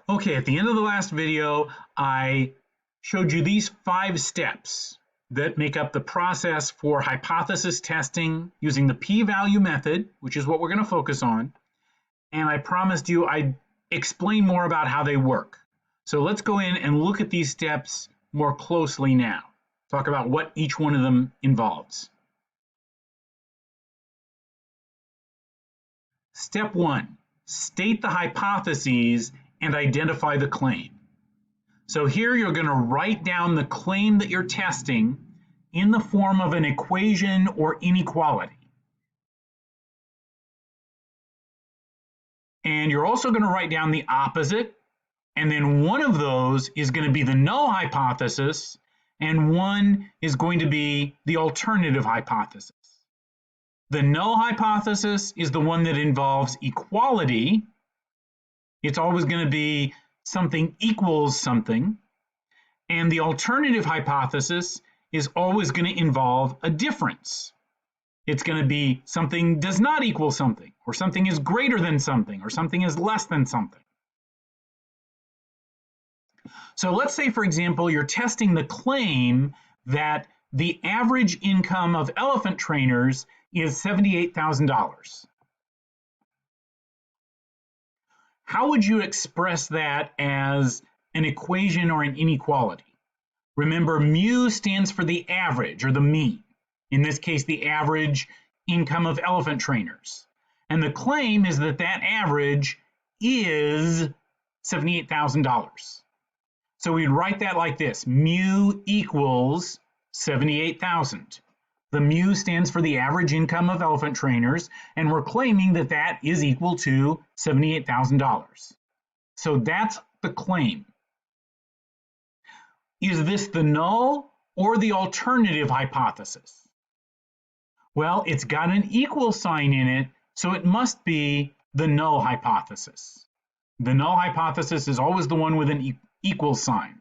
Okay, at the end of the last video, I showed you these 5 steps that make up the process for hypothesis testing using the p-value method, which is what we're going to focus on. And I promised you I'd explain more about how they work. So let's go in and look at these steps more closely now. Talk about what each one of them involves. Step 1, state the hypotheses and identify the claim. So here you're going to write down the claim that you're testing in the form of an equation or inequality. And you're also going to write down the opposite, and then one of those is going to be the null hypothesis, and one is going to be the alternative hypothesis. The null hypothesis is the one that involves equality. It's always going to be something equals something. And the alternative hypothesis is always going to involve a difference. It's going to be something does not equal something, or something is greater than something, or something is less than something. So let's say, for example, you're testing the claim that the average income of elephant trainers is $78,000. How would you express that as an equation or an inequality? Remember, mu stands for the average or the mean. In this case, the average income of elephant trainers. And the claim is that that average is $78,000. So we'd write that like this: mu equals 78,000. The mu stands for the average income of elephant trainers, and we're claiming that that is equal to $78,000. So that's the claim. Is this the null or the alternative hypothesis? Well, it's got an equal sign in it, so it must be the null hypothesis. The null hypothesis is always the one with an equal sign.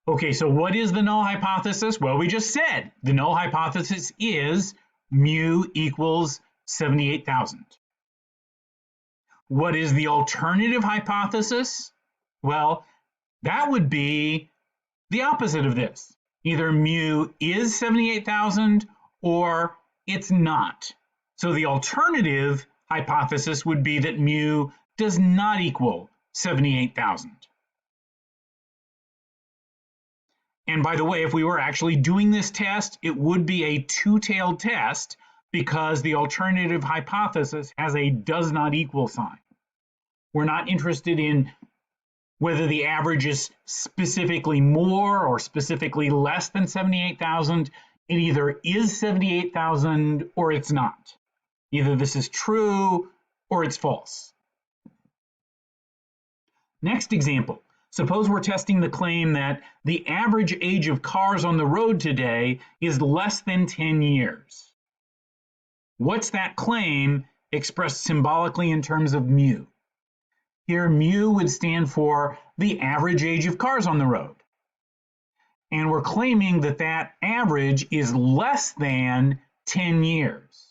Okay, so what is the null hypothesis? Well, we just said the null hypothesis is mu equals 78,000. What is the alternative hypothesis? Well, that would be the opposite of this. Either mu is 78,000 or it's not. So the alternative hypothesis would be that mu does not equal 78,000. And by the way, if we were actually doing this test, it would be a two-tailed test because the alternative hypothesis has a does not equal sign. We're not interested in whether the average is specifically more or specifically less than 78,000. It either is 78,000 or it's not. Either this is true or it's false. Next example. Suppose we're testing the claim that the average age of cars on the road today is less than 10 years. What's that claim expressed symbolically in terms of mu? Here, mu would stand for the average age of cars on the road. And we're claiming that that average is less than 10 years.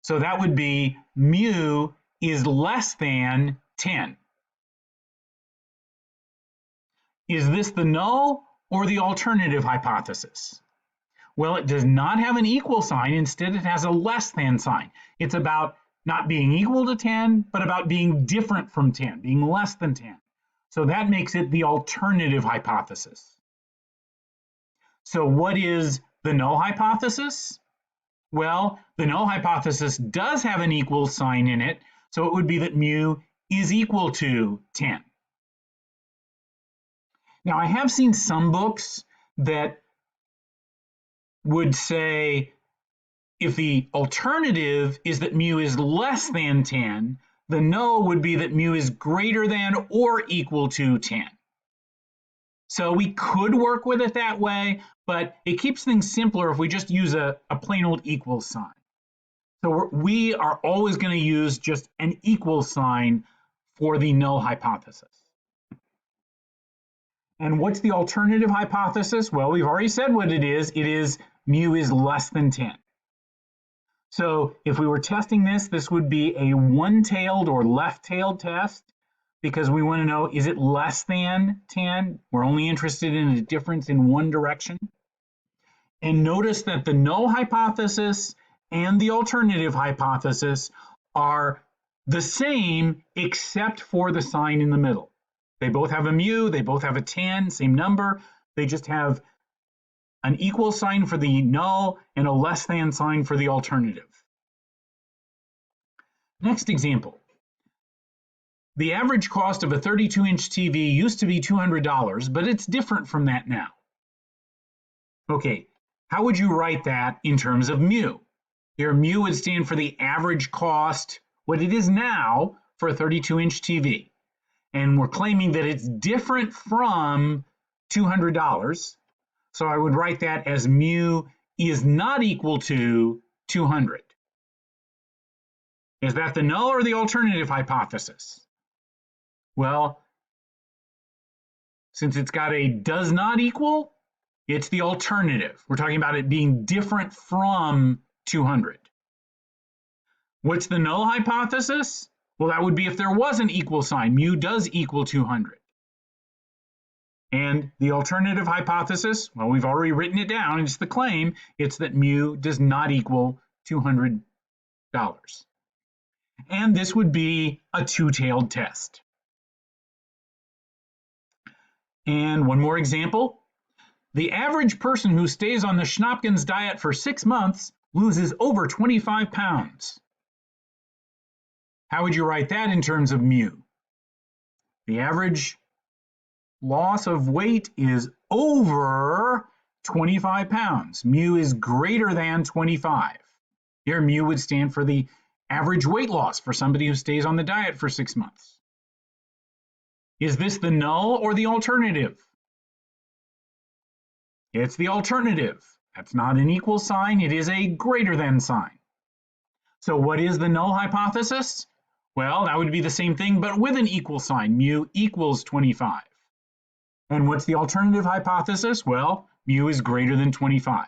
So that would be mu is less than 10. Is this the null or the alternative hypothesis? Well, it does not have an equal sign. Instead, it has a less than sign. It's about not being equal to 10, but about being different from 10, being less than 10. So that makes it the alternative hypothesis. So what is the null hypothesis? Well, the null hypothesis does have an equal sign in it, so it would be that mu is equal to 10. Now, I have seen some books that would say if the alternative is that mu is less than 10, the null would be that mu is greater than or equal to 10. So we could work with it that way, but it keeps things simpler if we just use a plain old equal sign. So we are always going to use just an equal sign for the null hypothesis. And what's the alternative hypothesis? Well, we've already said what it is. It is mu is less than 10. So if we were testing this, this would be a one-tailed or left-tailed test because we want to know, is it less than 10? We're only interested in a difference in one direction. And notice that the null hypothesis and the alternative hypothesis are the same except for the sign in the middle. They both have a mu, they both have a 10, same number. They just have an equal sign for the null and a less than sign for the alternative. Next example. The average cost of a 32-inch TV used to be $200, but it's different from that now. Okay, how would you write that in terms of mu? Here, mu would stand for the average cost, what it is now for a 32-inch TV. And we're claiming that it's different from $200. So I would write that as mu is not equal to 200. Is that the null or the alternative hypothesis? Well, since it's got a does not equal, it's the alternative. We're talking about it being different from 200. What's the null hypothesis? Well, that would be if there was an equal sign. Mu does equal 200. And the alternative hypothesis, well, we've already written it down. It's the claim. It's that mu does not equal $200. And this would be a two-tailed test. And one more example. The average person who stays on the Schnopkins diet for 6 months loses over 25 pounds. How would you write that in terms of mu? The average loss of weight is over 25 pounds. Mu is greater than 25. Here, mu would stand for the average weight loss for somebody who stays on the diet for 6 months. Is this the null or the alternative? It's the alternative. That's not an equal sign. It is a greater than sign. So what is the null hypothesis? Well, that would be the same thing, but with an equal sign. Mu equals 25. And what's the alternative hypothesis? Well, mu is greater than 25.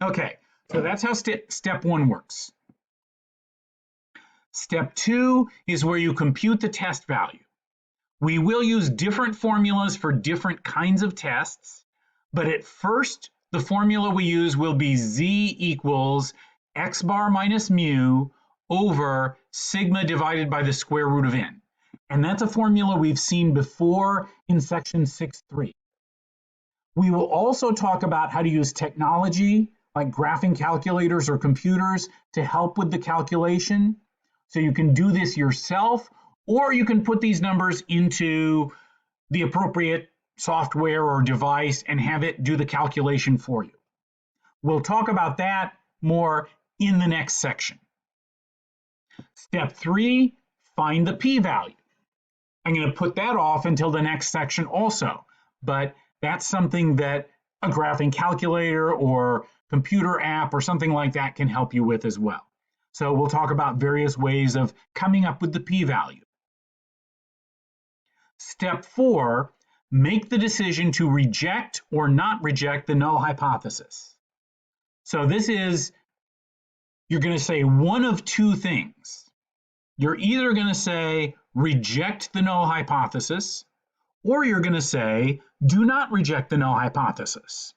Okay, so that's how step 1 works. Step 2 is where you compute the test value. We will use different formulas for different kinds of tests, but at first, the formula we use will be z equals x bar minus mu over sigma divided by the square root of n. And that's a formula we've seen before in section 6.3. We will also talk about how to use technology like graphing calculators or computers to help with the calculation. So you can do this yourself, or you can put these numbers into the appropriate software or device and have it do the calculation for you. We'll talk about that more in the next section. Step 3, find the p-value. I'm going to put that off until the next section also, but that's something that a graphing calculator or computer app or something like that can help you with as well. So we'll talk about various ways of coming up with the p-value. Step 4, make the decision to reject or not reject the null hypothesis. So this is, you're going to say one of two things. You're either going to say reject the null hypothesis, or you're going to say do not reject the null hypothesis.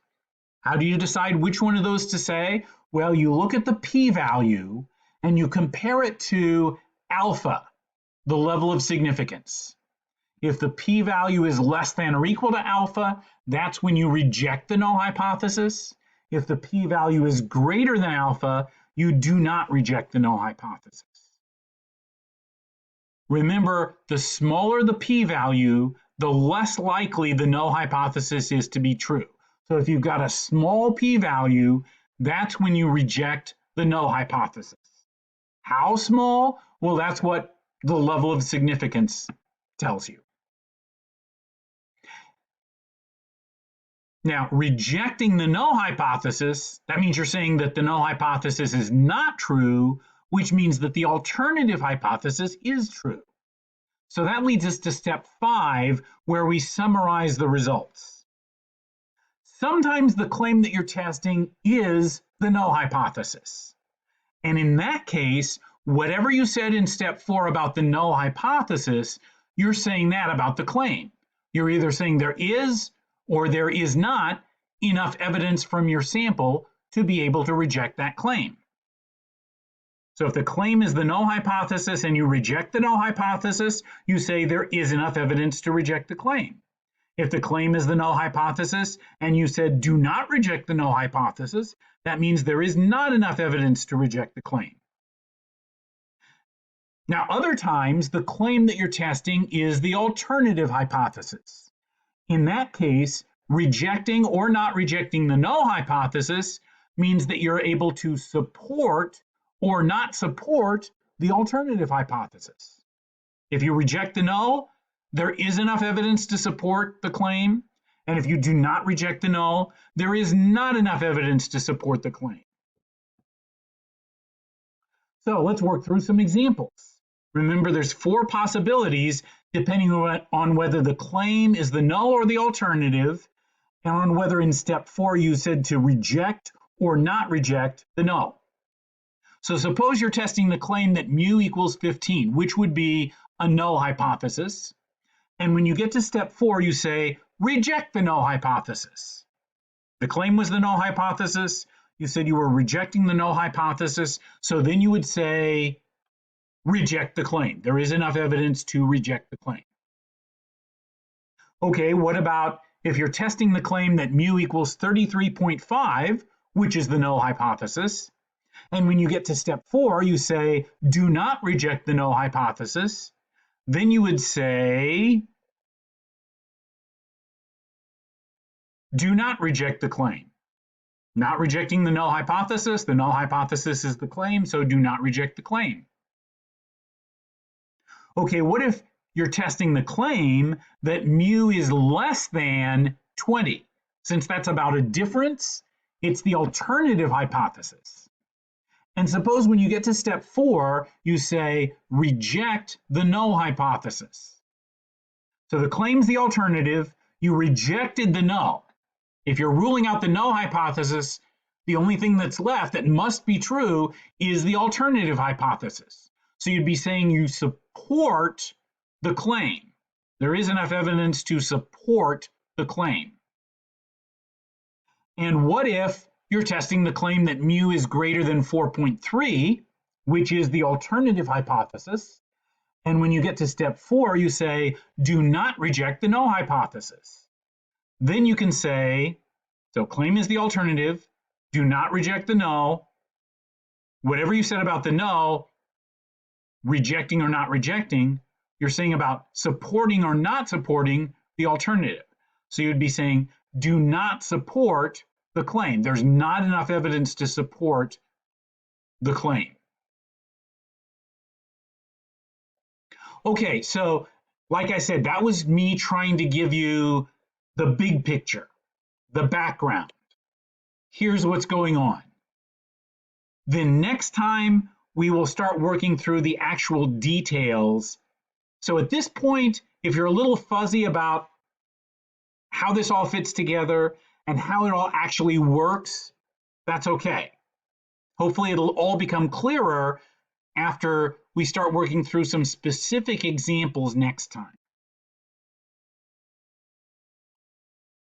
How do you decide which one of those to say? Well, you look at the p-value and you compare it to alpha, the level of significance. If the p-value is less than or equal to alpha, that's when you reject the null hypothesis. If the p-value is greater than alpha, you do not reject the null hypothesis. Remember, the smaller the p-value, the less likely the null hypothesis is to be true. So if you've got a small p-value, that's when you reject the null hypothesis. How small? Well, that's what the level of significance tells you. Now, rejecting the null hypothesis, that means you're saying that the null hypothesis is not true, which means that the alternative hypothesis is true. So that leads us to step 5, where we summarize the results. Sometimes the claim that you're testing is the null hypothesis. And in that case, whatever you said in step 4 about the null hypothesis, you're saying that about the claim. You're either saying there is or there is not enough evidence from your sample to be able to reject that claim. So if the claim is the null hypothesis and you reject the null hypothesis, you say there is enough evidence to reject the claim. If the claim is the null hypothesis and you said do not reject the null hypothesis, that means there is not enough evidence to reject the claim. Now, other times, the claim that you're testing is the alternative hypothesis. In that case, rejecting or not rejecting the null hypothesis means that you're able to support or not support the alternative hypothesis. If you reject the null, there is enough evidence to support the claim. And if you do not reject the null, there is not enough evidence to support the claim. So let's work through some examples. Remember, there's 4 possibilities depending on whether the claim is the null or the alternative, and on whether in step 4 you said to reject or not reject the null. So suppose you're testing the claim that mu equals 15, which would be a null hypothesis. And when you get to step 4, you say, reject the null hypothesis. The claim was the null hypothesis. You said you were rejecting the null hypothesis. So then you would say, reject the claim. There is enough evidence to reject the claim. Okay, what about if you're testing the claim that mu equals 33.5, which is the null hypothesis? And when you get to step 4, you say, do not reject the null hypothesis. Then you would say, do not reject the claim. Not rejecting the null hypothesis is the claim, so do not reject the claim. Okay, what if you're testing the claim that mu is less than 20? Since that's about a difference, it's the alternative hypothesis. And suppose when you get to step 4, you say, reject the null hypothesis. So the claim's the alternative, you rejected the null. If you're ruling out the null hypothesis, the only thing that's left that must be true is the alternative hypothesis. So you'd be saying you support the claim. There is enough evidence to support the claim. And what if you're testing the claim that mu is greater than 4.3, which is the alternative hypothesis? And when you get to step 4, you say, do not reject the null hypothesis. Then you can say, so claim is the alternative, do not reject the null. Whatever you said about the null, rejecting or not rejecting, you're saying about supporting or not supporting the alternative. So you'd be saying, do not support the claim. There's not enough evidence to support the claim. Okay, so like I said, that was me trying to give you the big picture, the background. Here's what's going on. Then next time, we will start working through the actual details. So at this point, if you're a little fuzzy about how this all fits together and how it all actually works, that's okay. Hopefully it'll all become clearer after we start working through some specific examples next time.